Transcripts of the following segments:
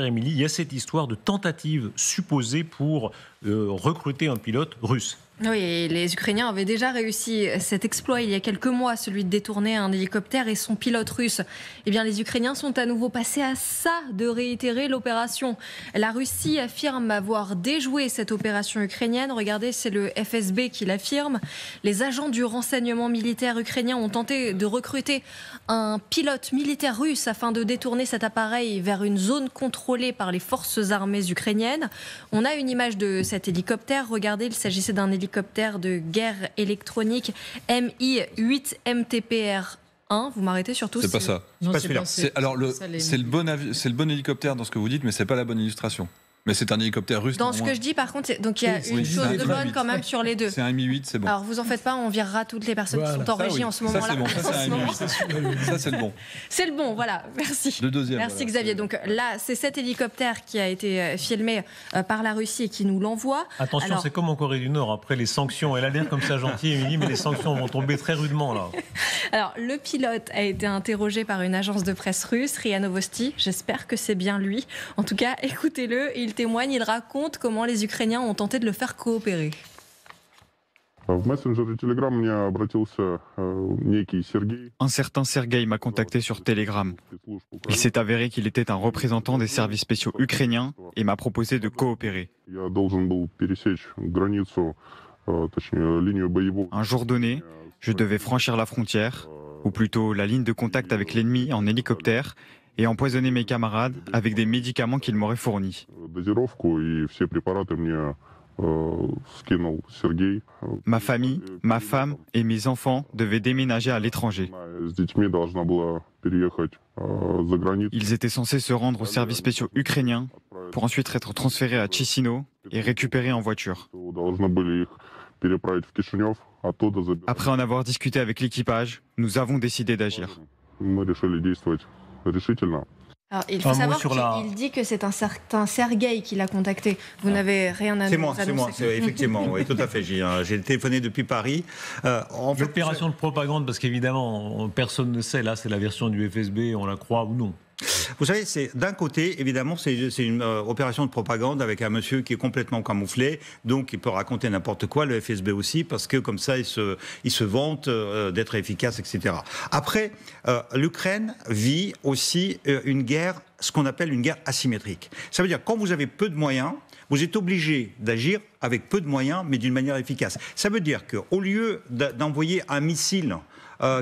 Émilie, il y a cette histoire de tentative supposée pour recruter un pilote russe. Oui, et les Ukrainiens avaient déjà réussi cet exploit il y a quelques mois, celui de détourner un hélicoptère et son pilote russe. Eh bien, les Ukrainiens sont à nouveau passés à ça de réitérer l'opération. La Russie affirme avoir déjoué cette opération ukrainienne. Regardez, c'est le FSB qui l'affirme. Les agents du renseignement militaire ukrainien ont tenté de recruter un pilote militaire russe afin de détourner cet appareil vers une zone contrôlée par les forces armées ukrainiennes. On a une image de cet hélicoptère. Regardez, il s'agissait d'un hélicoptère de guerre électronique Mi-8 MTPR-1. Vous m'arrêtez surtout. C'est pas ça. Non, c'est pas celui-là. C'est le bon hélicoptère dans ce que vous dites, mais c'est pas la bonne illustration. Mais c'est un hélicoptère russe. Dans ce que je dis, par contre, donc il y a une chose de bonne quand même sur les deux. C'est un Mi-8, c'est bon. Alors vous en faites pas, on virera toutes les personnes qui sont en régie en ce moment-là. Ça, c'est bon. Ça, c'est le bon. C'est le bon, voilà. Merci. Le deuxième. Merci voilà. Xavier. Donc là, c'est cet hélicoptère qui a été filmé par la Russie et qui nous l'envoie. Attention, alors... c'est comme en Corée du Nord. Après les sanctions, elle a l'air comme ça gentille, Émilie, mais les sanctions vont tomber très rudement là. Alors le pilote a été interrogé par une agence de presse russe, RIA Novosti. J'espère que c'est bien lui. En tout cas, écoutez-le. Il témoigne, il raconte comment les Ukrainiens ont tenté de le faire coopérer. Un certain Sergueï m'a contacté sur Telegram. Il s'est avéré qu'il était un représentant des services spéciaux ukrainiens et m'a proposé de coopérer. Un jour donné, je devais franchir la frontière, ou plutôt la ligne de contact avec l'ennemi en hélicoptère, et empoisonner mes camarades avec des médicaments qu'il m'aurait fournis. Ma famille, ma femme et mes enfants devaient déménager à l'étranger. Ils étaient censés se rendre aux services spéciaux ukrainiens pour ensuite être transférés à Chisinau et récupérés en voiture. Après en avoir discuté avec l'équipage, nous avons décidé d'agir. Alors, il faut savoir qu'il dit que c'est un certain Sergueï qui l'a contacté. Vous n'avez rien à nous annoncer. C'est moi, effectivement, oui, tout à fait. J'ai téléphoné depuis Paris. L'opération de propagande, parce qu'évidemment, personne ne sait, là, c'est la version du FSB, on la croit ou non. Vous savez, d'un côté, évidemment, c'est une opération de propagande avec un monsieur qui est complètement camouflé, donc il peut raconter n'importe quoi, le FSB aussi, parce que comme ça, il se vante d'être efficace, etc. Après, l'Ukraine vit aussi une guerre, ce qu'on appelle une guerre asymétrique. Ça veut dire, quand vous avez peu de moyens, vous êtes obligé d'agir avec peu de moyens, mais d'une manière efficace. Ça veut dire qu'au lieu d'envoyer un missile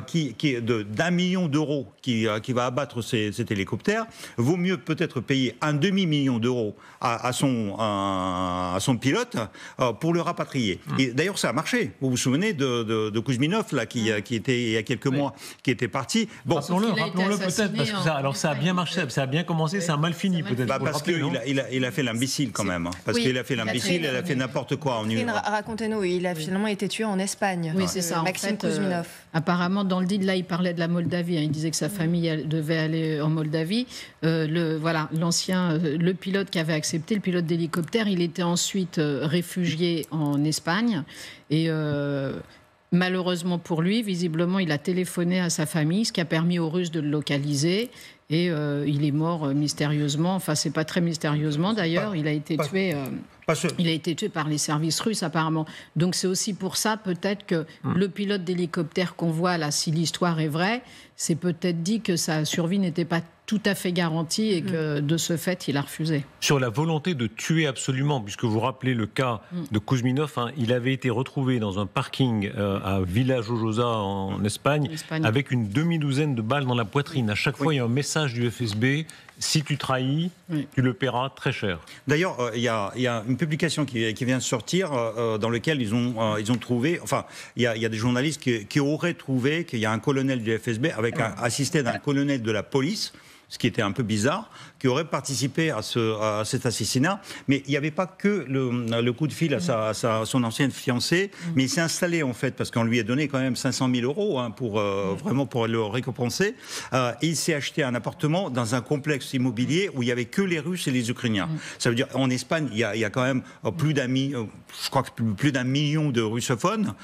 qui est d'1 million d'euros qui va abattre cet hélicoptère, vaut mieux peut-être payer un demi-million d'euros à son pilote pour le rapatrier. Et d'ailleurs, ça a marché. Vous vous souvenez de Kouzminov, là, qui était il y a quelques mois, qui était parti. Bon, rappelons-le peut-être, parce que ça a bien marché, ça a bien commencé, ça a mal fini peut-être. Parce qu'il a fait l'imbécile quand même. Parce qu'il a fait l'imbécile, il a fait n'importe quoi en Ukraine. Racontez-nous, il a finalement été tué en Espagne. Oui, c'est ça. Maxime Kouzminov. Apparemment, dans le deal, là, il parlait de la Moldavie. Il disait que sa famille devait aller en Moldavie. Le pilote qui avait accepté, le pilote d'hélicoptère, il était ensuite réfugié en Espagne. Et malheureusement pour lui, visiblement, il a téléphoné à sa famille, ce qui a permis aux Russes de le localiser. Et il est mort mystérieusement. Enfin, c'est pas très mystérieusement d'ailleurs. Il a été tué. Il a été tué par les services russes apparemment. Donc c'est aussi pour ça peut-être que le pilote d'hélicoptère qu'on voit là, si l'histoire est vraie, c'est peut-être dit que sa survie n'était pas tout à fait garantie et que de ce fait, il a refusé. Sur la volonté de tuer absolument, puisque vous rappelez le cas de Kouzminov, il avait été retrouvé dans un parking à Villa Jojosa en Espagne, avec une demi-douzaine de balles dans la poitrine. À chaque fois, il y a un message du FSB. Si tu trahis, tu le paieras très cher. D'ailleurs, il y a une publication qui vient de sortir dans laquelle ils ont trouvé, enfin, il y a des journalistes qui auraient trouvé qu'il y a un colonel du FSB assisté d'un colonel de la police, ce qui était un peu bizarre, qui aurait participé à cet assassinat. Mais il n'y avait pas que le coup de fil à son ancienne fiancée, mais il s'est installé en fait, parce qu'on lui a donné quand même 500 000 euros vraiment pour le récompenser. Et il s'est acheté un appartement dans un complexe immobilier où il n'y avait que les Russes et les Ukrainiens. Ça veut dire, en Espagne, il y a quand même plus d'un million de russophones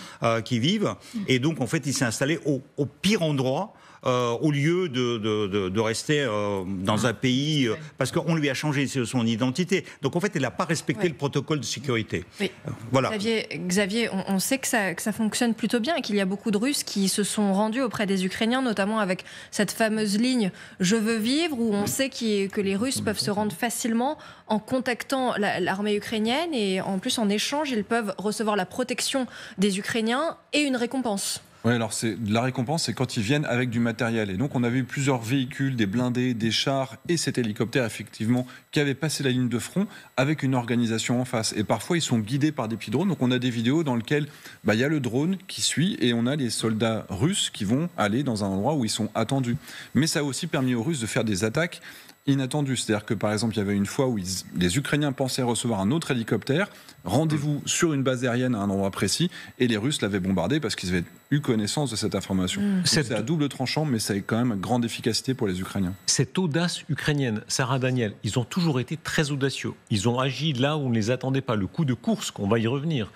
qui vivent. Et donc, en fait, il s'est installé au pire endroit au lieu de rester dans un pays, parce qu'on lui a changé son identité. Donc en fait, elle n'a pas respecté le protocole de sécurité. Oui. Voilà. Xavier, on sait que ça fonctionne plutôt bien et qu'il y a beaucoup de Russes qui se sont rendus auprès des Ukrainiens, notamment avec cette fameuse ligne « Je veux vivre », où on sait que les Russes peuvent se rendre facilement en contactant l'armée ukrainienne et en plus en échange, ils peuvent recevoir la protection des Ukrainiens et une récompense. Oui, alors la récompense, c'est quand ils viennent avec du matériel. Et donc, on a vu plusieurs véhicules, des blindés, des chars et cet hélicoptère, effectivement, qui avait passé la ligne de front avec une organisation en face. Et parfois, ils sont guidés par des petits drones. Donc, on a des vidéos dans lesquelles il y a le drone qui suit et on a les soldats russes qui vont aller dans un endroit où ils sont attendus. Mais ça a aussi permis aux Russes de faire des attaques inattendues. C'est-à-dire que, par exemple, il y avait une fois où les Ukrainiens pensaient recevoir un autre hélicoptère, rendez-vous sur une base aérienne à un endroit précis, et les Russes l'avaient bombardé parce qu'ils avaient eu connaissance de cette information. C'est à double tranchant, mais ça a quand même une grande efficacité pour les Ukrainiens. Cette audace ukrainienne, Sarah Daniel, ils ont toujours été très audacieux. Ils ont agi là où on ne les attendait pas. Le coup de Koursk, on va y revenir,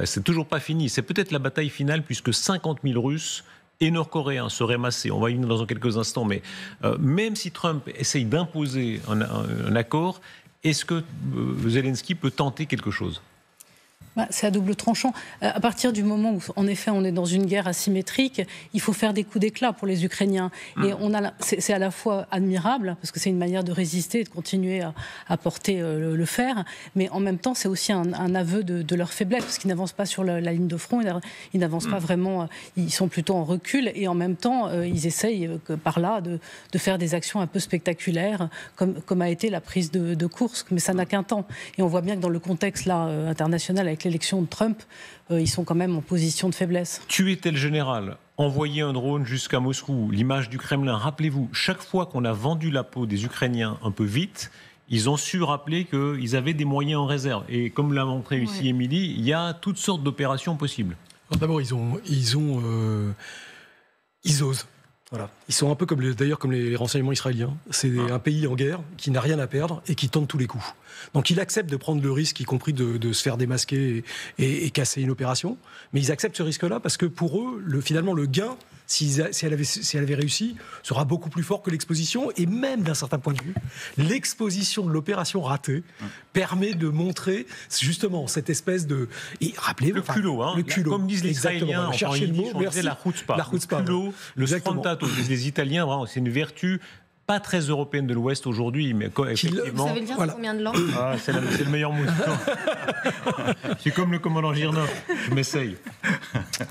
c'est toujours pas fini. C'est peut-être la bataille finale, puisque 50 000 Russes et Nord-Coréens seraient massés. On va y venir dans quelques instants. Mais même si Trump essaye d'imposer un accord, est-ce que Zelensky peut tenter quelque chose ? C'est à double tranchant. À partir du moment où, en effet, on est dans une guerre asymétrique, il faut faire des coups d'éclat pour les Ukrainiens. Et c'est à la fois admirable, parce que c'est une manière de résister et de continuer à porter le fer, mais en même temps, c'est aussi un aveu de leur faiblesse, parce qu'ils n'avancent pas sur la ligne de front, ils n'avancent pas vraiment, ils sont plutôt en recul, et en même temps, ils essayent par là de faire des actions un peu spectaculaires, comme a été la prise de Koursk, mais ça n'a qu'un temps. Et on voit bien que dans le contexte là, international, avec l'élection de Trump, ils sont quand même en position de faiblesse. Tuer tel général, envoyer un drone jusqu'à Moscou, l'image du Kremlin, rappelez-vous, chaque fois qu'on a vendu la peau des Ukrainiens un peu vite, ils ont su rappeler qu'ils avaient des moyens en réserve. Et comme l'a montré ici Émilie, il y a toutes sortes d'opérations possibles. Alors d'abord, ils osent. Voilà. Ils sont un peu comme les renseignements israéliens. C'est un pays en guerre qui n'a rien à perdre et qui tente tous les coups. Donc ils acceptent de prendre le risque, y compris de se faire démasquer et casser une opération. Mais ils acceptent ce risque-là parce que pour eux, finalement, le gain, si elle avait réussi, sera beaucoup plus fort que l'exposition. Et même d'un certain point de vue, l'exposition de l'opération ratée permet de montrer justement cette espèce de... Et rappelez-vous, le culot, le culot. Comme disent les Israéliens, chercher le mot, merci. La chutzpah. Le culot, le sfrontato, les Italiens, vraiment, c'est une vertu pas très européenne de l'Ouest aujourd'hui, mais effectivement... Vous savez le dire combien de langues ? C'est le meilleur mot. C'est comme le commandant Girnov, je m'essaye.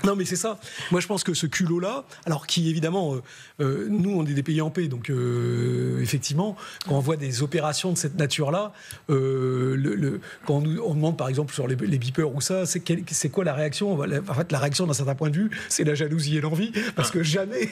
Non, mais c'est ça. Moi, je pense que ce culot-là, alors qui évidemment, nous, on est des pays en paix, donc effectivement, quand on voit des opérations de cette nature-là, quand on demande par exemple sur les beepers ou ça, c'est quoi la réaction ? En fait, la réaction d'un certain point de vue, c'est la jalousie et l'envie, parce que jamais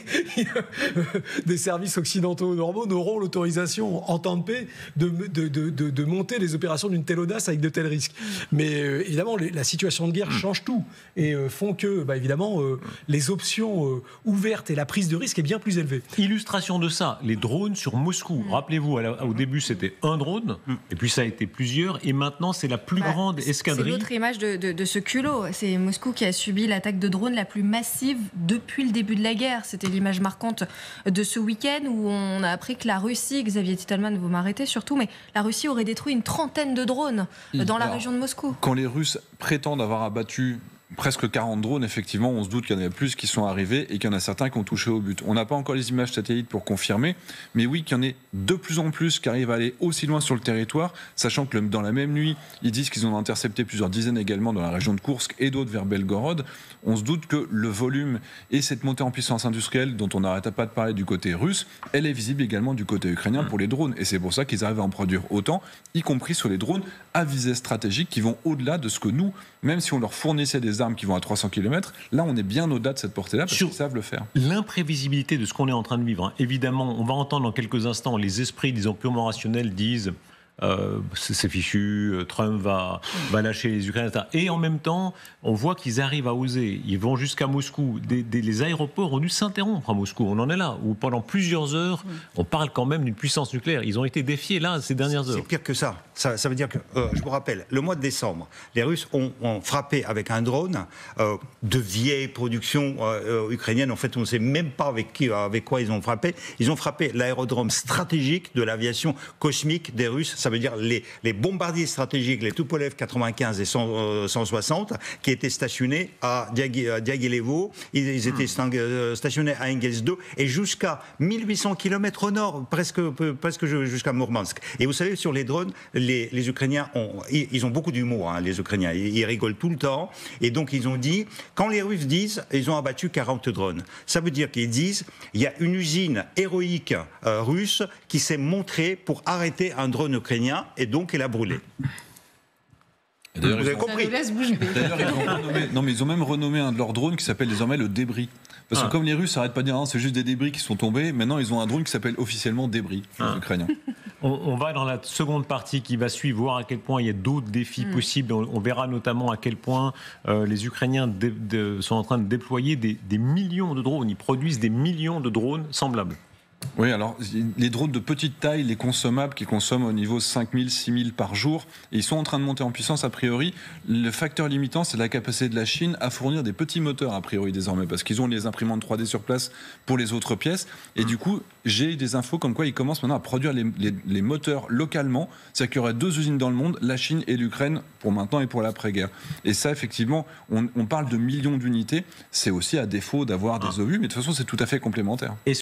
des services occidentaux normaux n'auront l'autorisation en temps de paix de monter des opérations d'une telle audace avec de tels risques. Mais évidemment, la situation de guerre change tout et font que, évidemment, les options ouvertes et la prise de risque est bien plus élevée. Illustration de ça, les drones sur Moscou. Rappelez-vous, au début, c'était un drone, et puis ça a été plusieurs, et maintenant, c'est la plus grande escadrille. C'est l'autre image de ce culot. C'est Moscou qui a subi l'attaque de drones la plus massive depuis le début de la guerre. C'était l'image marquante de ce week-end où on a appris que la Russie, Xavier Titelman, vous m'arrêtez surtout, mais la Russie aurait détruit une trentaine de drones dans la région de Moscou. Quand les Russes prétendent avoir abattu presque 40 drones, effectivement, on se doute qu'il y en a plus qui sont arrivés et qu'il y en a certains qui ont touché au but. On n'a pas encore les images satellites pour confirmer, mais oui, qu'il y en ait de plus en plus qui arrivent à aller aussi loin sur le territoire, sachant que dans la même nuit, ils disent qu'ils ont intercepté plusieurs dizaines également dans la région de Koursk et d'autres vers Belgorod. On se doute que le volume et cette montée en puissance industrielle dont on n'arrête pas de parler du côté russe, elle est visible également du côté ukrainien pour les drones. Et c'est pour ça qu'ils arrivent à en produire autant, y compris sur les drones à visée stratégique qui vont au-delà de ce que nous, même si on leur fournissait des armes qui vont à 300 km, là on est bien au-delà de cette portée-là parce qu'ils savent le faire. L'imprévisibilité de ce qu'on est en train de vivre. Évidemment, on va entendre dans quelques instants les esprits, disons, purement rationnels disent c'est fichu, Trump va lâcher les Ukrainiens, etc. Et en même temps, on voit qu'ils arrivent à oser. Ils vont jusqu'à Moscou. Les aéroports ont dû s'interrompre à Moscou. On en est là, où pendant plusieurs heures, on parle quand même d'une puissance nucléaire. Ils ont été défiés là ces dernières heures. C'est pire que ça. Ça veut dire que, je vous rappelle, le mois de décembre, les Russes ont frappé avec un drone de vieille production ukrainienne. En fait, on ne sait même pas avec quoi ils ont frappé. Ils ont frappé l'aérodrome stratégique de l'aviation cosmique des Russes. Ça veut dire les bombardiers stratégiques, les Tupolev 95 et 160, qui étaient stationnés à Diaghilevo. Ils étaient stationnés à Engels 2 et jusqu'à 1800 km au nord, presque jusqu'à Mourmansk. Et vous savez, sur les drones, les Ukrainiens ils ont beaucoup d'humour, hein, les Ukrainiens. Ils rigolent tout le temps. Et donc, ils ont dit, quand les Russes disent, ils ont abattu 40 drones. Ça veut dire qu'ils disent, il y a une usine héroïque russe qui s'est montrée pour arrêter un drone ukrainien et donc elle a brûlé. Vous avez compris. Ça nous laisse bouche bée. D'ailleurs, ils ont même renommé un de leurs drones qui s'appelle désormais le débris. Parce que comme les Russes n'arrêtent pas de dire c'est juste des débris qui sont tombés, maintenant ils ont un drone qui s'appelle officiellement débris, les Ukrainiens. On va dans la seconde partie qui va suivre, voir à quel point il y a d'autres défis possibles. On verra notamment à quel point les Ukrainiens sont en train de déployer des millions de drones. Ils produisent des millions de drones semblables. Oui, alors les drones de petite taille, les consommables qui consomment au niveau 5000, 6000 par jour, et ils sont en train de monter en puissance a priori. Le facteur limitant, c'est la capacité de la Chine à fournir des petits moteurs a priori désormais, parce qu'ils ont les imprimantes 3D sur place pour les autres pièces. Et du coup, j'ai des infos comme quoi ils commencent maintenant à produire les moteurs localement. C'est-à-dire qu'il y aurait 2 usines dans le monde, la Chine et l'Ukraine, pour maintenant et pour l'après-guerre. Et ça, effectivement, on parle de millions d'unités. C'est aussi à défaut d'avoir des obus, mais de toute façon, c'est tout à fait complémentaire.